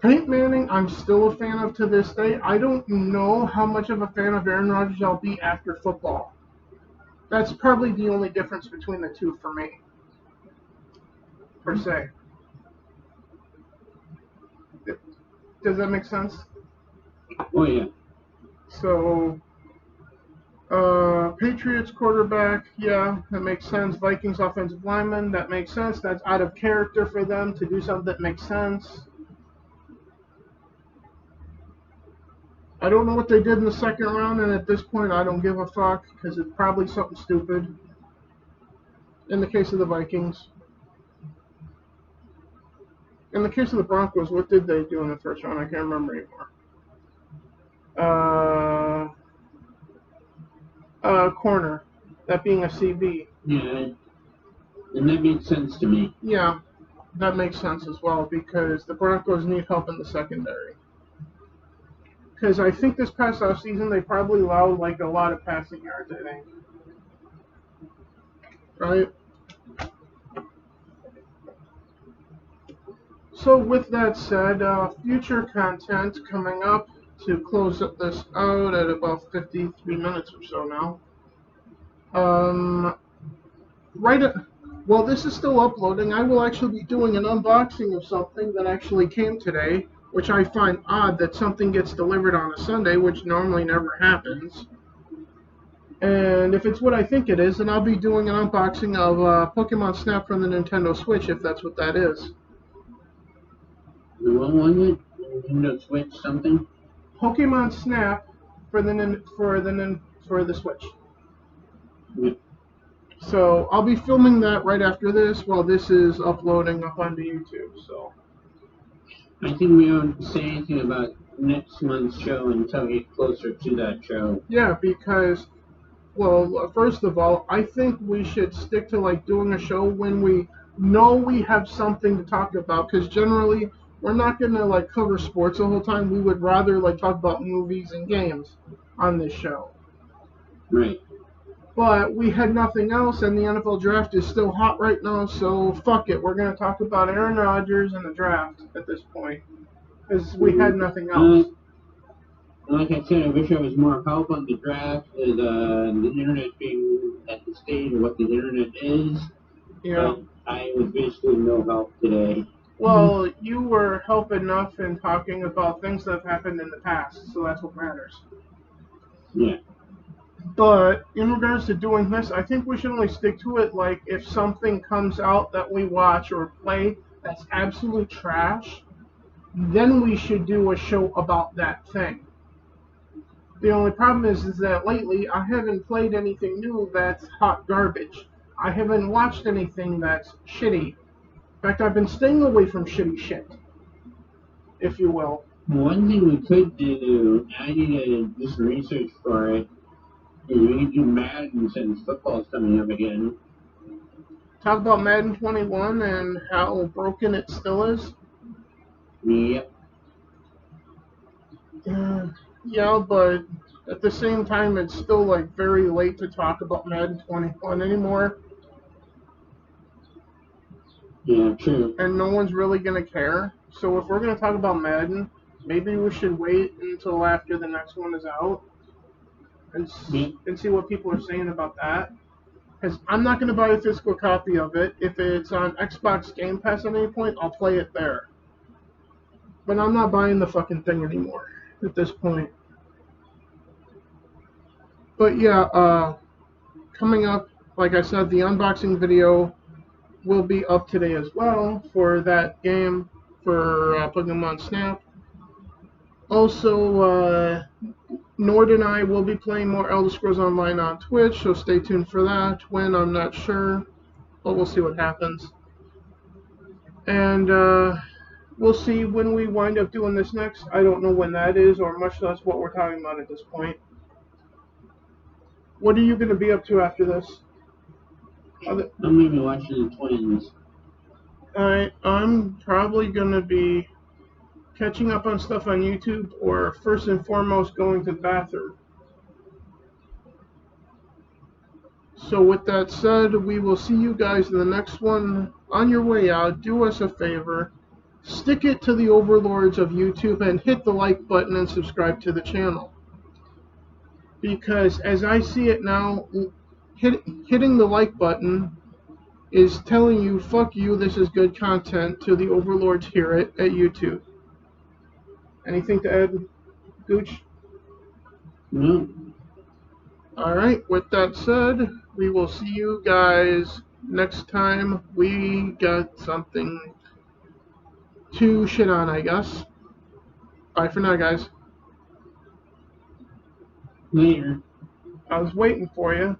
Speaker 1: Peyton Manning, I'm still a fan of to this day. I don't know how much of a fan of Aaron Rodgers I'll be after football. That's probably the only difference between the two for me, per se. Does that make sense?
Speaker 2: Oh, yeah.
Speaker 1: So, Patriots quarterback, yeah, that makes sense. Vikings offensive lineman, that makes sense. That's out of character for them to do something that makes sense. I don't know what they did in the second round, and at this point, I don't give a fuck, because it's probably something stupid. In the case of the Vikings. In the case of the Broncos, what did they do in the first round? I can't remember anymore. Corner. That being a CB.
Speaker 2: Yeah, and that makes sense to me.
Speaker 1: Yeah, that makes sense as well, because the Broncos need help in the secondary. Because I think this past offseason, they probably allowed like a lot of passing yards, I think. Right? So with that said, future content coming up to close up this out at about 53 minutes or so now. While this is still uploading, I will actually be doing an unboxing of something that actually came today, which I find odd that something gets delivered on a Sunday, which normally never happens. And if it's what I think it is, then I'll be doing an unboxing of Pokemon Snap from the Nintendo Switch, if that's what that is.
Speaker 2: What was it? Nintendo Switch something?
Speaker 1: Pokemon Snap for the Switch.
Speaker 2: Yeah.
Speaker 1: So I'll be filming that right after this, while this is uploading up onto YouTube. So
Speaker 2: I think we don't say anything about next month's show until we get closer to that show.
Speaker 1: Yeah, because, well, first of all, I think we should stick to like doing a show when we know we have something to talk about. Because generally, we're not gonna like cover sports the whole time. We would rather like talk about movies and games on this show.
Speaker 2: Right.
Speaker 1: But we had nothing else, and the NFL draft is still hot right now, so fuck it. We're going to talk about Aaron Rodgers and the draft at this point, because we had nothing else.
Speaker 2: Like I said, I wish there was more help on the draft, the internet being at the stage of what the internet is.
Speaker 1: Yeah.
Speaker 2: I was basically no help today.
Speaker 1: Well, you were help enough in talking about things that have happened in the past, so that's what matters.
Speaker 2: Yeah.
Speaker 1: But in regards to doing this, I think we should only stick to it like if something comes out that we watch or play that's absolute trash, then we should do a show about that thing. The only problem is that lately I haven't played anything new that's hot garbage. I haven't watched anything that's shitty. In fact, I've been staying away from shitty shit, if you will.
Speaker 2: One thing we could do, I need to do some research for it, is we could do Madden since football's coming up again.
Speaker 1: Talk about Madden 21 and how broken it still is.
Speaker 2: Yep.
Speaker 1: Yeah, but at the same time, it's still like very late to talk about Madden 21 anymore,
Speaker 2: Yeah, true.
Speaker 1: and no one's really gonna care. So if we're gonna talk about Madden, maybe we should wait until after the next one is out and
Speaker 2: Yep.
Speaker 1: and see what people are saying about that. Because I'm not gonna buy a physical copy of it. If it's on Xbox Game Pass at any point, I'll play it there. But I'm not buying the fucking thing anymore at this point. But yeah, coming up, like I said, the unboxing video will be up today as well for that game for Pokemon Snap. Also, Nord and I will be playing more Elder Scrolls Online on Twitch, so stay tuned for that. When, I'm not sure, but we'll see what happens. And we'll see when we wind up doing this next. I don't know when that is, or much less what we're talking about at this point. What are you going to be up to after this?
Speaker 2: I'm going to be watching the Twins.
Speaker 1: I'm probably going to be catching up on stuff on YouTube, or first and foremost going to the bathroom. So with that said, we will see you guys in the next one. On your way out, do us a favor, stick it to the overlords of YouTube and hit the like button and subscribe to the channel. Because as I see it now, hitting the like button is telling you, fuck you, this is good content, to the overlords here at YouTube. Anything to add, Gooch?
Speaker 2: No.
Speaker 1: Alright, with that said, we will see you guys next time we got something to shit on, I guess. Bye for now, guys.
Speaker 2: Later.
Speaker 1: I was waiting for you.